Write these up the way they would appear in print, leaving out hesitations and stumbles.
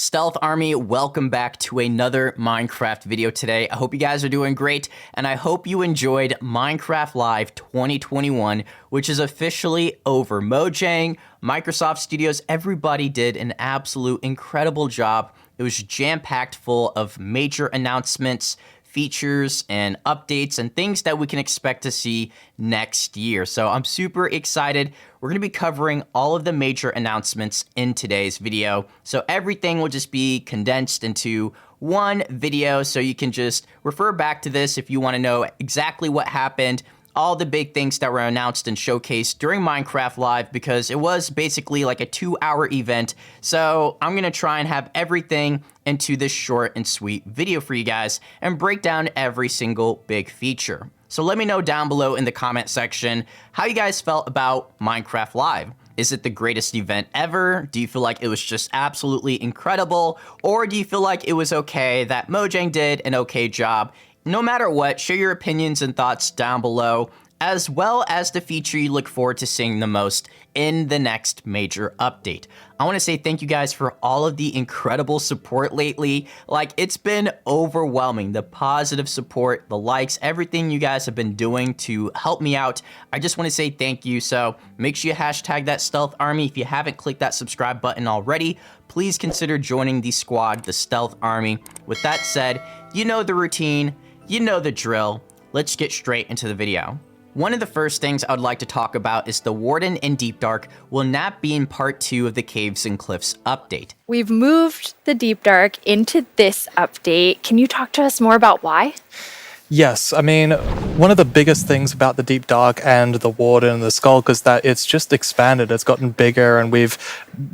Stealth Army, welcome back to another Minecraft video today. I hope you guys are doing great, and I hope you enjoyed Minecraft Live 2021, which is officially over. Mojang, Microsoft Studios, everybody did an absolute incredible job. It was jam-packed full of major announcements, features, and updates, and things that we can expect to see next year. So I'm super excited. We're going to be covering all of the major announcements in today's video. So everything will just be condensed into one video, so you can just refer back to this if you want to know exactly what happened, all the big things that were announced and showcased during Minecraft Live, because it was basically like a 2-hour event. So I'm going to try and have everything into this short and sweet video for you guys and break down every single big feature. So let me know down below in the comment section how you guys felt about Minecraft Live. Is it the greatest event ever? Do you feel like it was just absolutely incredible? Or do you feel like it was okay, that Mojang did an okay job? No matter what, share your opinions and thoughts down below, as well as the feature you look forward to seeing the most in the next major update. I want to say thank you guys for all of the incredible support lately. Like, it's been overwhelming. The positive support, the likes, everything you guys have been doing to help me out. I just want to say thank you. So make sure you hashtag that Stealth Army. If you haven't clicked that subscribe button already, please consider joining the squad, the Stealth Army. With that said, you know the routine. You know the drill. Let's get straight into the video. One of the first things I would like to talk about is the Warden in Deep Dark will not be in part 2 of the Caves and Cliffs update. We've moved the Deep Dark into this update. Can you talk to us more about why? Yes, I mean, one of the biggest things about the Deep Dark and the Warden and the Skulk is that it's just expanded, it's gotten bigger, and we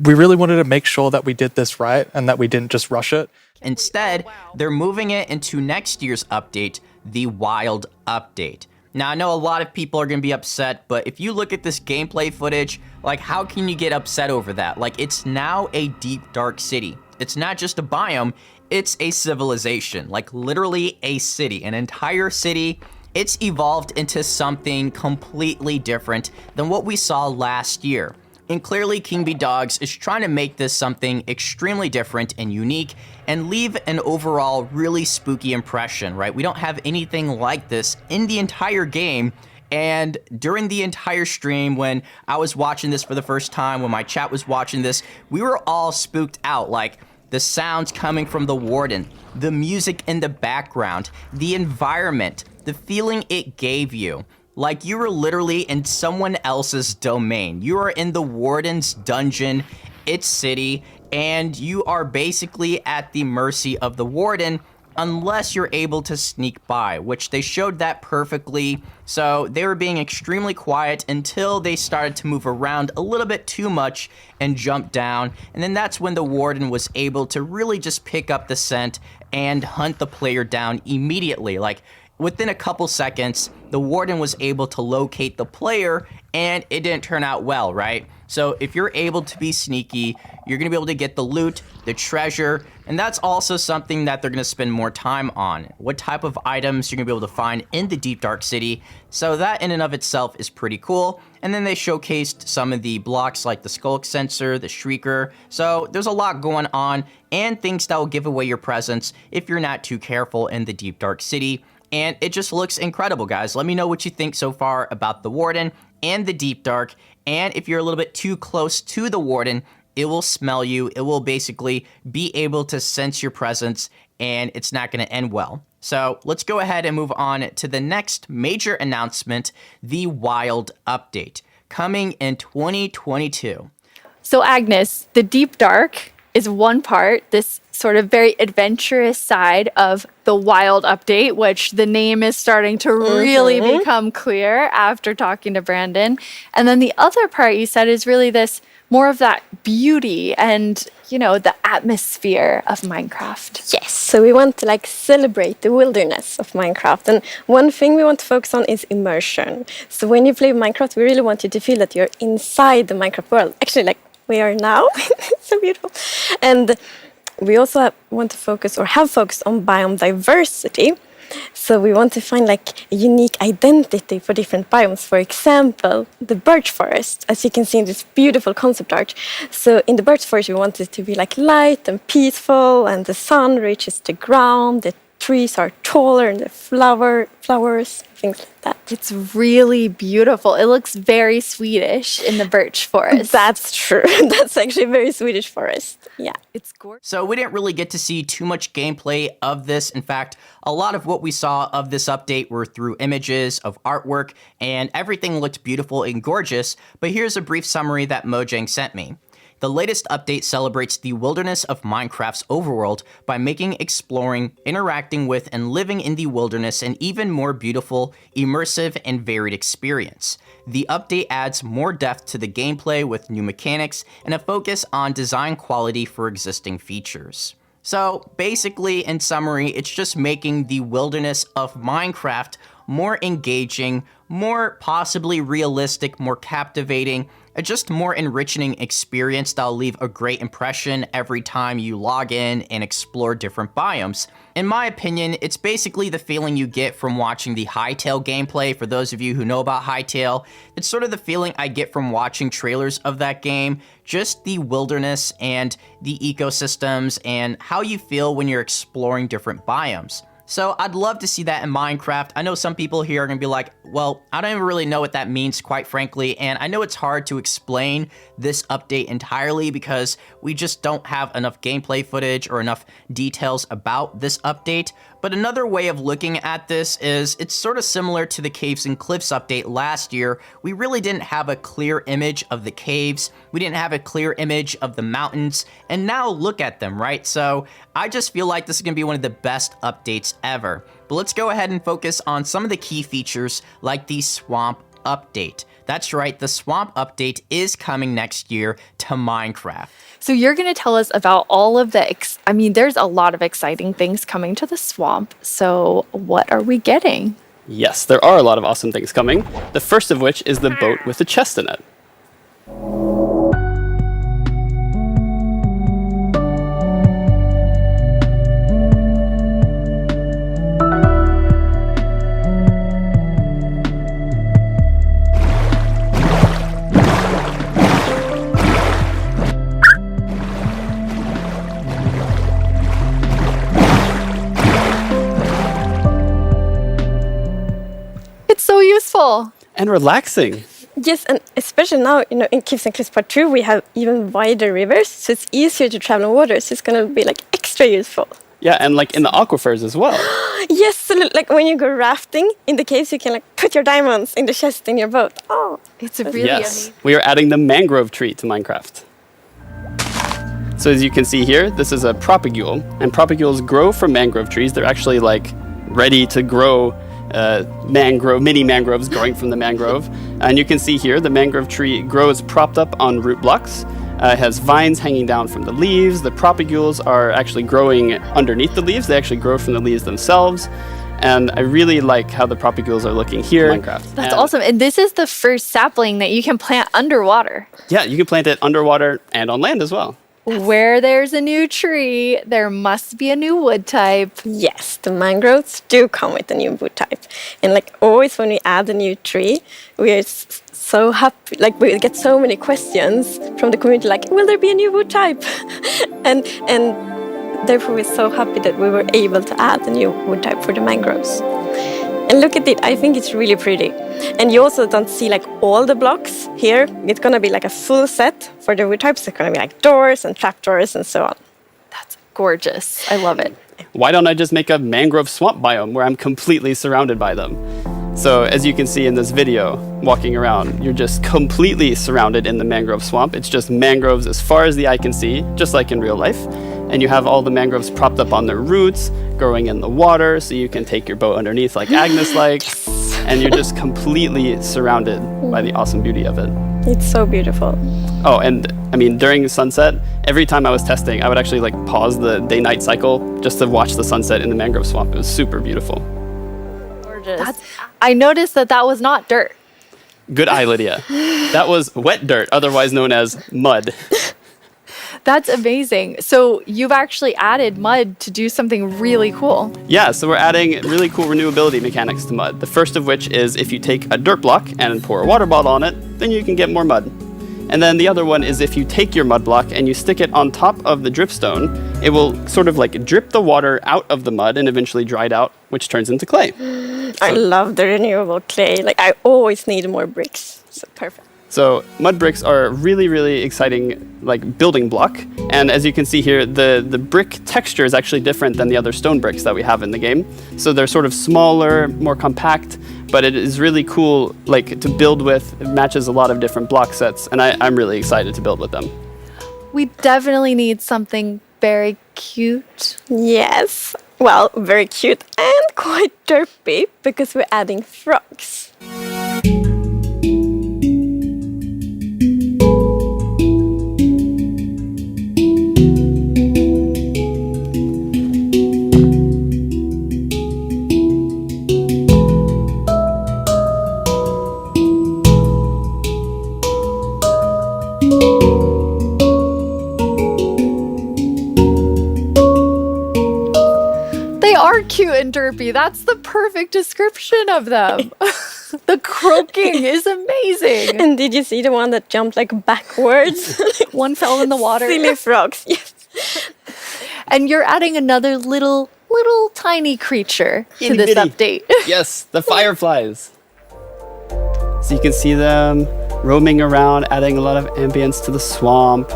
really wanted to make sure that we did this right and that we didn't just rush it. Instead, they're moving it into next year's update, the Wild Update. Now, I know a lot of people are going to be upset, but if you look at this gameplay footage, like, how can you get upset over that? Like, it's now a deep, dark city. It's not just a biome, it's a civilization, like literally a city, an entire city. It's evolved into something completely different than what we saw last year. And clearly, King B Dogs is trying to make this something extremely different and unique and leave an overall really spooky impression, right? We don't have anything like this in the entire game. And during the entire stream, when I was watching this for the first time, when my chat was watching this, we were all spooked out. Like, the sounds coming from the Warden, the music in the background, the environment, the feeling it gave you. Like, you were literally in someone else's domain. You are in the Warden's dungeon, its city, and you are basically at the mercy of the Warden unless you're able to sneak by, which they showed that perfectly. So they were being extremely quiet until they started to move around a little bit too much and jump down. And then that's when the Warden was able to really just pick up the scent and hunt the player down immediately. Like, within a couple seconds, the Warden was able to locate the player, and it didn't turn out well, right? So if you're able to be sneaky, you're going to be able to get the loot, the treasure, and that's also something that they're going to spend more time on. What type of items you're going to be able to find in the Deep Dark City. So that in and of itself is pretty cool. And then they showcased some of the blocks like the Skulk Sensor, the Shrieker. So there's a lot going on and things that will give away your presence if you're not too careful in the Deep Dark City. And it just looks incredible, guys. Let me know what you think so far about the Warden and the Deep Dark. And if you're a little bit too close to the Warden, it will smell you. It will basically be able to sense your presence, and it's not going to end well. So let's go ahead and move on to the next major announcement, the Wild Update, coming in 2022. So Agnes, the Deep Dark is one part, this sort of very adventurous side of the Wild Update, which the name is starting to really become clear after talking to Brandon. And then the other part you said is really this more of that beauty and, you know, the atmosphere of Minecraft. Yes, so we want to like celebrate the wilderness of Minecraft. And one thing we want to focus on is immersion. So when you play Minecraft, we really want you to feel that you're inside the Minecraft world. Actually, like we are now. So beautiful. And we also want to focus or have focused on biome diversity. So we want to find like a unique identity for different biomes. For example, the birch forest, as you can see in this beautiful concept art. So in the birch forest, we want it to be like light and peaceful, and the sun reaches the ground, the trees are taller, and the flowers, things like that. It's really beautiful. It looks very Swedish in the birch forest. That's true. That's actually a very Swedish forest. Yeah. It's gorgeous. So we didn't really get to see too much gameplay of this. In fact, a lot of what we saw of this update were through images of artwork, and everything looked beautiful and gorgeous. But here's a brief summary that Mojang sent me. The latest update celebrates the wilderness of Minecraft's overworld by making exploring, interacting with, and living in the wilderness an even more beautiful, immersive, and varied experience. The update adds more depth to the gameplay with new mechanics and a focus on design quality for existing features. So basically, in summary, it's just making the wilderness of Minecraft more engaging, more possibly realistic, more captivating, just more enriching experience that'll leave a great impression every time you log in and explore different biomes. In my opinion, it's basically the feeling you get from watching the Hytale gameplay. For those of you who know about Hytale, it's sort of the feeling I get from watching trailers of that game, just the wilderness and the ecosystems and how you feel when you're exploring different biomes. So I'd love to see that in Minecraft. I know some people here are going to be like, well, I don't even really know what that means, quite frankly, and I know it's hard to explain this update entirely because we just don't have enough gameplay footage or enough details about this update. But another way of looking at this is it's sort of similar to the Caves and Cliffs update last year. We really didn't have a clear image of the caves, we didn't have a clear image of the mountains, and now look at them, right? So I just feel like this is going to be one of the best updates ever. But let's go ahead and focus on some of the key features like the Swamp update. That's right, the Swamp update is coming next year to Minecraft. So you're going to tell us about all of the, there's a lot of exciting things coming to the swamp. So what are we getting? Yes, there are a lot of awesome things coming. The first of which is the boat with the chest in it. So useful and relaxing. Yes, and especially now, in Caves and Cliffs Part 2, we have even wider rivers, so it's easier to travel on water, so it's going to be like extra useful. Yeah, and like in the aquifers as well. Yes, so like when you go rafting in the caves, you can like put your diamonds in the chest in your boat. Oh, it's really yes, amazing. We are adding the mangrove tree to Minecraft. So as you can see here, this is a propagule, and propagules grow from mangrove trees. They're actually like ready to grow mini mangroves growing from the mangrove. And you can see here the mangrove tree grows propped up on root blocks. It has vines hanging down from the leaves. The propagules are actually growing underneath the leaves. They actually grow from the leaves themselves. And I really like how the propagules are looking here in Minecraft. That's awesome. And this is the first sapling that you can plant underwater. Yeah, you can plant it underwater and on land as well. Where there's a new tree, there must be a new wood type. Yes, the mangroves do come with a new wood type. And like always when we add a new tree, we are so happy, like we get so many questions from the community like, will there be a new wood type? and therefore we're so happy that we were able to add a new wood type for the mangroves. And look at it, I think it's really pretty. And you also don't see like all the blocks here. It's gonna be like a full set for the wood types. It's gonna be like doors and trapdoors and so on. That's gorgeous. I love it. Why don't I just make a mangrove swamp biome where I'm completely surrounded by them? So as you can see in this video, walking around, you're just completely surrounded in the mangrove swamp. It's just mangroves as far as the eye can see, just like in real life. And you have all the mangroves propped up on their roots, growing in the water, so you can take your boat underneath like Agnes likes. And you're just completely surrounded by the awesome beauty of it. It's so beautiful. Oh, and I mean, during sunset, every time I was testing, I would actually like pause the day-night cycle just to watch the sunset in the mangrove swamp. It was super beautiful. Gorgeous. I noticed that was not dirt. Good eye, Lydia. That was wet dirt, otherwise known as mud. That's amazing. So you've actually added mud to do something really cool. Yeah, so we're adding really cool renewability mechanics to mud. The first of which is if you take a dirt block and pour a water bottle on it, then you can get more mud. And then the other one is if you take your mud block and you stick it on top of the dripstone, it will sort of like drip the water out of the mud and eventually dry it out, which turns into clay. I love the renewable clay. Like, I always need more bricks. So perfect. So mud bricks are a really, really exciting like building block. And as you can see here, the brick texture is actually different than the other stone bricks that we have in the game. So they're sort of smaller, more compact, but it is really cool like to build with. It matches a lot of different block sets, and I'm really excited to build with them. We definitely need something very cute. Yes. Well, very cute and quite derpy because we're adding frogs. They are cute and derpy. That's the perfect description of them. The croaking is amazing. And did you see the one that jumped like backwards? One fell in the water. Silly frogs. Yes. And you're adding another little tiny creature to Itty this bitty. update. Yes, the fireflies. So you can see them roaming around, adding a lot of ambience to the swamp,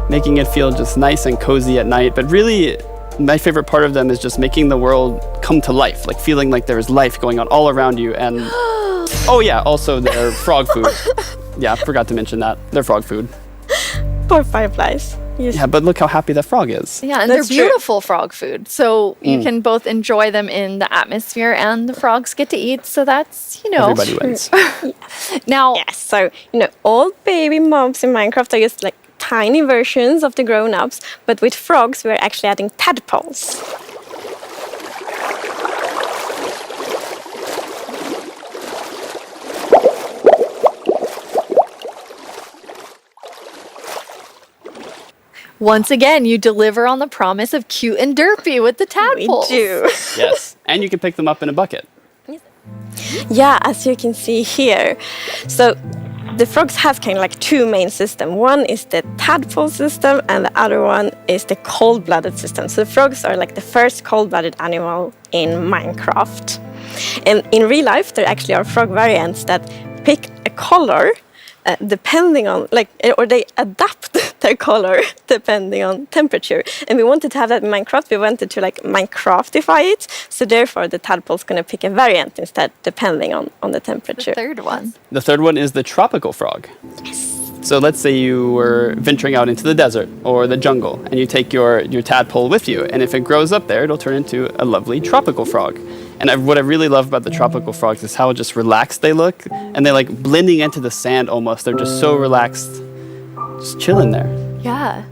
making it feel just nice and cozy at night. But really, my favorite part of them is just making the world come to life, like feeling like there's life going on all around you. And oh yeah, also they're frog food. Yeah, I forgot to mention that. They're frog food. Poor fireflies. Yes. Yeah, but look how happy that frog is. Yeah, and That's they're true. beautiful frog food. So you can both enjoy them in the atmosphere and the frogs get to eat. So that's, Everybody wins. Now, Yes, so, all baby mobs in Minecraft are just like tiny versions of the grown-ups, but with frogs, we're actually adding tadpoles. once again, you deliver on the promise of cute and derpy with the tadpoles. We do. Yes, and you can pick them up in a bucket. Yeah, as you can see here. So the frogs have kind of like two main systems. One is the tadpole system and the other one is the cold-blooded system. So the frogs are like the first cold-blooded animal in Minecraft. And in real life, there actually are frog variants that pick a color depending on, or they adapt their color depending on temperature. And we wanted to have that in Minecraft. We wanted to Minecraftify it. So therefore, the tadpole's going to pick a variant instead, depending on the temperature. The third one. The third one is the tropical frog. So let's say you were venturing out into the desert or the jungle and you take your tadpole with you, and if it grows up there, it'll turn into a lovely tropical frog. And what I really love about the tropical frogs is how just relaxed they look, and they blending into the sand almost. They're just so relaxed, just chilling there. Yeah.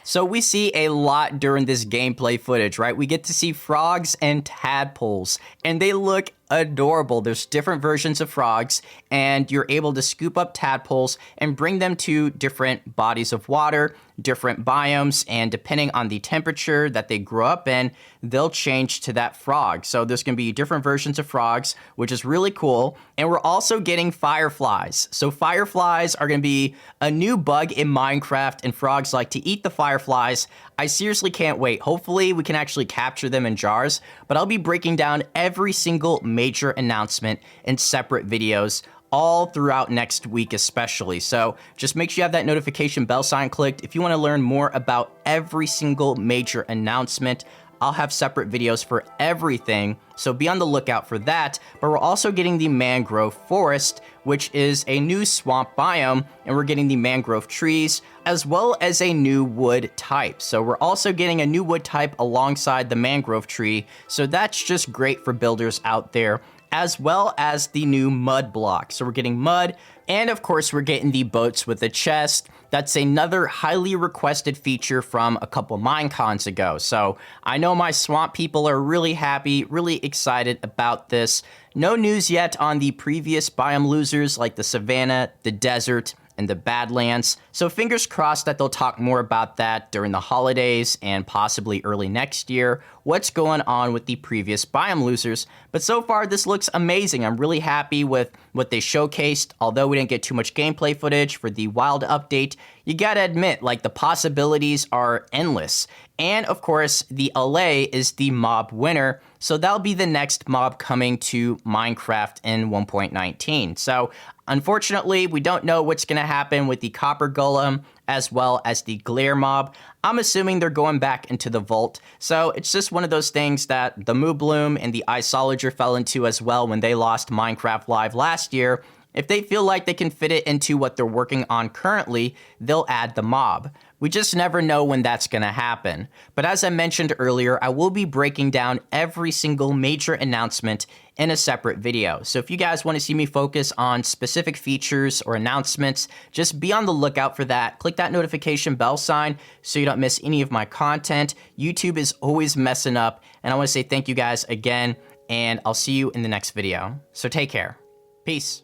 So we see a lot during this gameplay footage, right? We get to see frogs and tadpoles, and they look adorable. There's different versions of frogs, and you're able to scoop up tadpoles and bring them to different bodies of water, different biomes, and depending on the temperature that they grow up in, they'll change to that frog. So there's going to be different versions of frogs, which is really cool. And we're also getting fireflies. So fireflies are going to be a new bug in Minecraft, and frogs like to eat the fireflies. I seriously can't wait. Hopefully we can actually capture them in jars, but I'll be breaking down every single major announcement in separate videos all throughout next week especially. So just make sure you have that notification bell sign clicked if you want to learn more about every single major announcement. I'll have separate videos for everything, so be on the lookout for that. But we're also getting the mangrove forest, which is a new swamp biome, and we're getting the mangrove trees, as well as a new wood type. So we're also getting a new wood type alongside the mangrove tree, so that's just great for builders out there, as well as the new mud block. So we're getting mud, and of course we're getting the boats with the chest. That's another highly requested feature from a couple Minecons ago. So I know my swamp people are really happy, really excited about this. No news yet on the previous biome losers like the savanna, the desert, in the Badlands. So fingers crossed that they'll talk more about that during the holidays and possibly early next year, what's going on with the previous biome losers. But so far, this looks amazing. I'm really happy with what they showcased. Although we didn't get too much gameplay footage for the wild update, you gotta admit, like, the possibilities are endless. And of course, the LA is the mob winner, so that'll be the next mob coming to Minecraft in 1.19. So unfortunately, we don't know what's gonna happen with the copper golem as well as the glare mob. I'm assuming they're going back into the vault. So it's just one of those things that the Moo Bloom and the Isolager fell into as well when they lost Minecraft Live last year. If they feel like they can fit it into what they're working on currently, they'll add the mob. We just never know when that's gonna happen. But as I mentioned earlier, I will be breaking down every single major announcement in a separate video. So if you guys want to see me focus on specific features or announcements, just be on the lookout for that. Click that notification bell sign so you don't miss any of my content. YouTube is always messing up, and I want to say thank you guys again, and I'll see you in the next video. So take care. Peace.